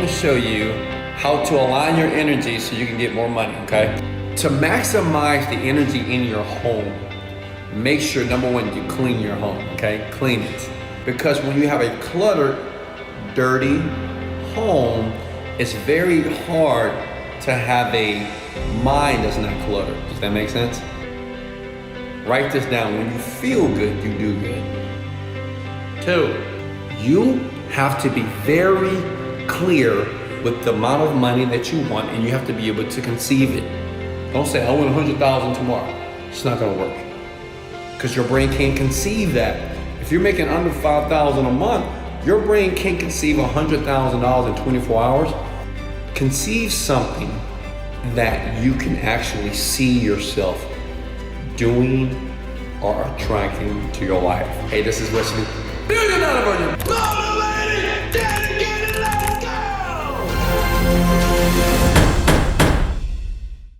to show you how to align your energy so you can get more money, okay? To maximize the energy in your home, make sure, number one, you clean your home, okay? Clean it. Because when you have a cluttered, dirty home, it's very hard to have a mind that's not cluttered. Does that make sense? Write this down. When you feel good, you do good. 2, you have to be very clear with the amount of money that you want, and you have to be able to conceive it. Don't say, I want 100,000 tomorrow. It's not gonna work. Because your brain can't conceive that. If you're making under 5,000 a month, your brain can't conceive $100,000 in 24 hours. Conceive something that you can actually see yourself doing or attracting to your life. Hey, this is Wesley.